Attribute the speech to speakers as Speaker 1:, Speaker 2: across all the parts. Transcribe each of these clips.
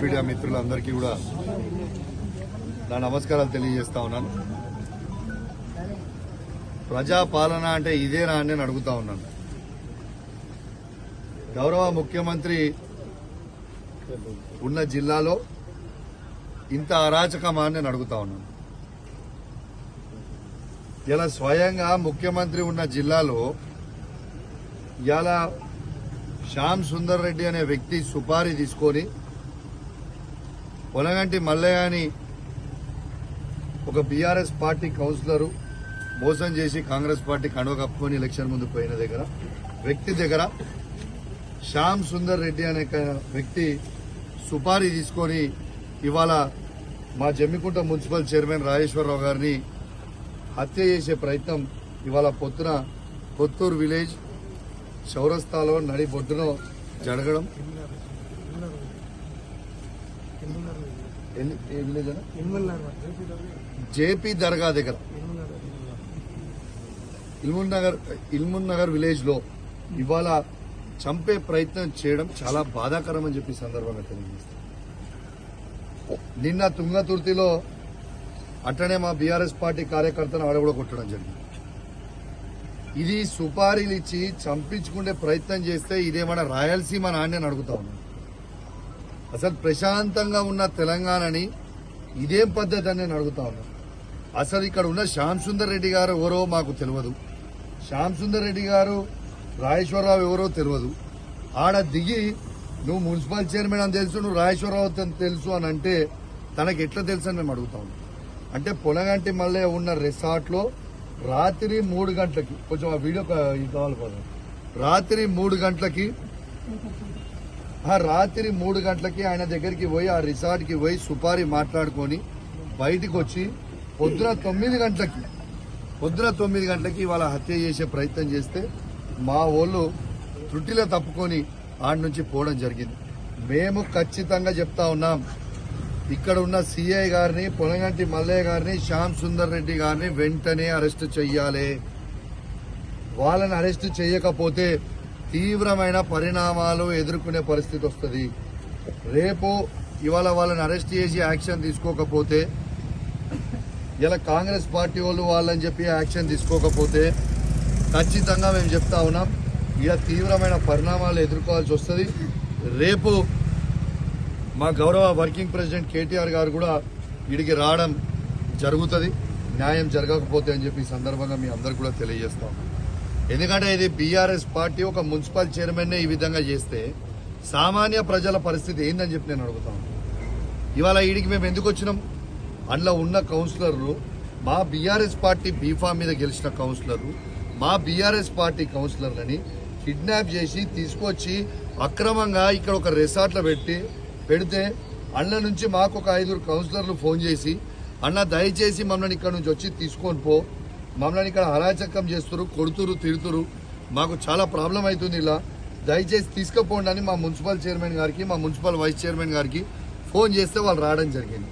Speaker 1: Media మిత్రులందరికీ కూడా నా నమస్కారాలు తెలియజేస్తా ఉన్నాను. ప్రజాపాలన అంటే ఇదేనా అని నేను అడుగుతా ఉన్నాను. గౌరవ ముఖ్యమంత్రి ఉన్న జిల్లాలో ఇంత అరాచకమా అని నేను అడుగుతా ఉన్నాను. ఇలా స్వయంగా ముఖ్యమంత్రి ఉన్న జిల్లాలో ఇలా శ్యామ్ సుందర్ రెడ్డి అనే వ్యక్తి సుపారీ తీసుకొని పొలగంటి మల్లయ్యని ఒక బీఆర్ఎస్ పార్టీ కౌన్సిలరు మోసం చేసి కాంగ్రెస్ పార్టీ కండువ కప్పుకొని ఎలక్షన్ ముందు పోయిన వ్యక్తి దగ్గర శ్యామ్ సుందర్ రెడ్డి అనే వ్యక్తి సుపారీ తీసుకొని ఇవాళ మా జమ్మికుంట మున్సిపల్ చైర్మన్ రాజేశ్వరరావు గారిని హత్య చేసే ప్రయత్నం ఇవాళ పొద్దున కొత్తూరు విలేజ్ చౌరస్తాలో నడి బొడ్డున జరగడం. జేపీ దర్గా దగ్గర ఇల్మున్ నగర్ విలేజ్ లో ఇవాళ చంపే ప్రయత్నం చేయడం చాలా బాధాకరం అని చెప్పి సందర్భంగా తెలియజేస్తాం. నిన్న తుంగతుర్తిలో అట్లనే మా బీఆర్ఎస్ పార్టీ కార్యకర్తను ఆడగూడ కొట్టడం జరిగింది. ఇది సుపారీలు ఇచ్చి చంపించుకునే ప్రయత్నం చేస్తే ఇదేమన్నా రాయలసీమ నాణ్యని అడుగుతా ఉన్నాను. అసలు ప్రశాంతంగా ఉన్న తెలంగాణని ఇదేం పద్ధతి అని నేను అడుగుతా ఉన్నాను. అసలు ఇక్కడ ఉన్న శ్యామ్ సుందర్ రెడ్డి గారు ఎవరో మాకు తెలియదు. శ్యామ్ సుందర్ రెడ్డి గారు రాజేశ్వరరావు ఎవరో తెలియదు. ఆడ దిగి నువ్వు మున్సిపల్ చైర్మన్ అని తెలుసు, నువ్వు రాజేశ్వరరావు తెలుసు అని అంటే తనకి ఎట్లా తెలుసు అని మేము అడుగుతా ఉన్నాం. అంటే పొలగంటి మళ్ళీ ఉన్న రిసార్ట్ లో రాత్రి 3 గంటలకి, కొంచెం ఆ వీడియో కావాలి కదా, రాత్రి 3 గంటలకి ఆయన దగ్గరికి పోయి ఆ రిసార్ట్ కి పోయి సుపారీ మాట్లాడుకొని బయటికి వచ్చి పొద్దున 9 గంటలకి వాళ్ళ హత్య చేసే ప్రయత్నం చేస్తే మా వాళ్ళు త్రుటిలో తప్పుకొని ఆడి నుంచి పోవడం జరిగింది. మేము ఖచ్చితంగా చెప్తా ఉన్నాం, ఇక్కడ ఉన్న సిఐ గారిని, పొలగంటి మల్లయ్య గారిని, శ్యామ్ సుందర్ రెడ్డి గారిని వెంటనే అరెస్టు చెయ్యాలి. వాళ్ళని అరెస్టు చేయకపోతే తీవ్రమైన పరిణామాలు ఎదుర్కొనే పరిస్థితి వస్తుంది. రేపు ఇవాళ వాళ్ళని అరెస్ట్ చేసి యాక్షన్ తీసుకోకపోతే, ఇలా కాంగ్రెస్ పార్టీ వాళ్ళు వాళ్ళని చెప్పి యాక్షన్ తీసుకోకపోతే ఖచ్చితంగా మేము చెప్తా ఉన్నాం, ఇక తీవ్రమైన పరిణామాలు ఎదుర్కోవాల్సి వస్తుంది. రేపు మా గౌరవ వర్కింగ్ ప్రెసిడెంట్ కేటీఆర్ గారు కూడా ఇడికి రావడం జరుగుతుంది, న్యాయం జరగకపోతే అని చెప్పి ఈ సందర్భంగా మీ అందరికి కూడా తెలియజేస్తాం. ఎందుకంటే ఇది బీఆర్ఎస్ పార్టీ ఒక మున్సిపల్ చైర్మన్ ఈ విధంగా చేస్తే సామాన్య ప్రజల పరిస్థితి ఏందని చెప్పి నేను అడుగుతాను. ఇవాళ ఈడికి మేము ఎందుకు వచ్చినాం? అందులో ఉన్న కౌన్సిలర్లు మా బీఆర్ఎస్ పార్టీ బీఫామ్ మీద గెలిచిన కౌన్సిలర్లు, మా బీఆర్ఎస్ పార్టీ కౌన్సిలర్లని కిడ్నాప్ చేసి తీసుకొచ్చి అక్రమంగా ఇక్కడ ఒక రిసార్ట్లో పెడితే అన్న నుంచి మాకు ఒక 5 కౌన్సిలర్లు ఫోన్ చేసి, అన్న దయచేసి మమ్మల్ని ఇక్కడ నుంచి వచ్చి తీసుకొని పో, మమ్మల్ని ఇక్కడ అరాచకం చేస్తురు, కొడుతురు, తిడుతురు, మాకు చాలా ప్రాబ్లం అవుతుంది, ఇలా దయచేసి తీసుకుపోండి అని మా మున్సిపల్ చైర్మన్ గారికి, మా మున్సిపల్ వైస్ చైర్మన్ గారికి ఫోన్ చేస్తే వాళ్ళు రావడం జరిగింది.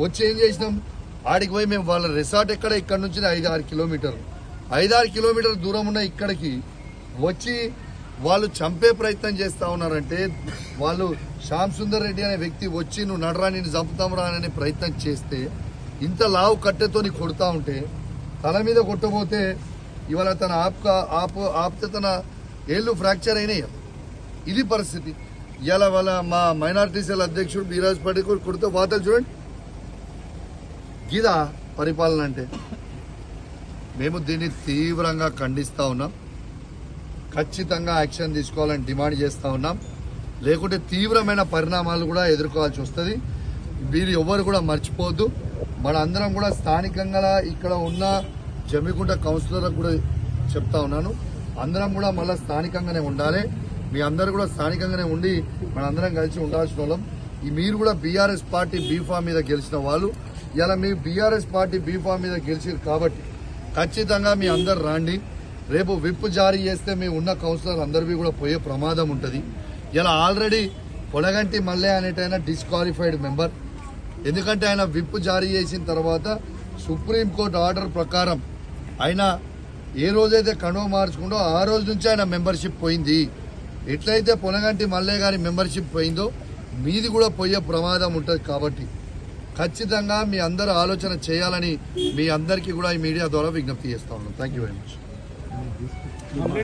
Speaker 1: వచ్చి ఏం చేసినాం, ఆడికి పోయి మేము వాళ్ళ రిసార్ట్ ఇక్కడ నుంచి 5-6 కిలోమీటర్లు దూరం ఉన్న ఇక్కడికి వచ్చి వాళ్ళు చంపే ప్రయత్నం చేస్తా ఉన్నారంటే, వాళ్ళు శ్యామ్ సుందర్ రెడ్డి అనే వ్యక్తి వచ్చి నువ్వు నడరా, నేను చంపుతాంరా అనే ప్రయత్నం చేస్తే, ఇంత లావు కట్టెతో కొడతా ఉంటే, తల మీద కొట్టబోతే ఇవాళ తన ఆప్తే తన ఏళ్ళు ఫ్రాక్చర్ అయినాయి. ఇది పరిస్థితి. ఇవాళ వాళ్ళ మా మైనారిటీ సెల్ అధ్యక్షుడు బీరాజ్ పడి కొడితే వార్తలు చూడండి. గిదా పరిపాలన అంటే? మేము దీన్ని తీవ్రంగా ఖండిస్తా ఉన్నాం. ఖచ్చితంగా యాక్షన్ తీసుకోవాలని డిమాండ్ చేస్తా ఉన్నాం. లేకుంటే తీవ్రమైన పరిణామాలు కూడా ఎదుర్కోవాల్సి వస్తుంది. వీరు ఎవరు కూడా మర్చిపోవద్దు. మన అందరం కూడా స్థానికంగా ఇక్కడ ఉన్న జమ్మికుంట కౌన్సిలర్లకు కూడా చెప్తా ఉన్నాను, అందరం కూడా మళ్ళీ స్థానికంగానే ఉండాలి. మీ అందరూ కూడా స్థానికంగానే ఉండి మన అందరం కలిసి ఉండాల్సిన వాళ్ళం. మీరు కూడా బీఆర్ఎస్ పార్టీ బీఫామ్ మీద గెలిచిన వాళ్ళు, ఇలా మీ బీఆర్ఎస్ పార్టీ బీఫామ్ మీద గెలిచారు కాబట్టి ఖచ్చితంగా మీ అందరు రాండి. రేపు విప్ జారీ చేస్తే మీ ఉన్న కౌన్సిలర్ అందరివి కూడా పోయే ప్రమాదం ఉంటుంది. ఇలా ఆల్రెడీ పొలగంటి మల్లయ్య అనేటైనా డిస్క్వాలిఫైడ్ మెంబర్. ఎందుకంటే ఆయన విప్ జారీ చేసిన తర్వాత సుప్రీంకోర్టు ఆర్డర్ ప్రకారం ఆయన ఏ రోజైతే కండువ మార్చుకుంటో ఆ రోజు నుంచి ఆయన మెంబర్షిప్ పోయింది. ఎట్లయితే పొలగంటి మల్లయ్య గారి మెంబర్షిప్ పోయిందో మీది కూడా పోయే ప్రమాదం ఉంటుంది. కాబట్టి ఖచ్చితంగా మీ అందరూ ఆలోచన చేయాలని మీ అందరికీ కూడా ఈ మీడియా ద్వారా విజ్ఞప్తి చేస్తా ఉన్నాం. Thank you very much.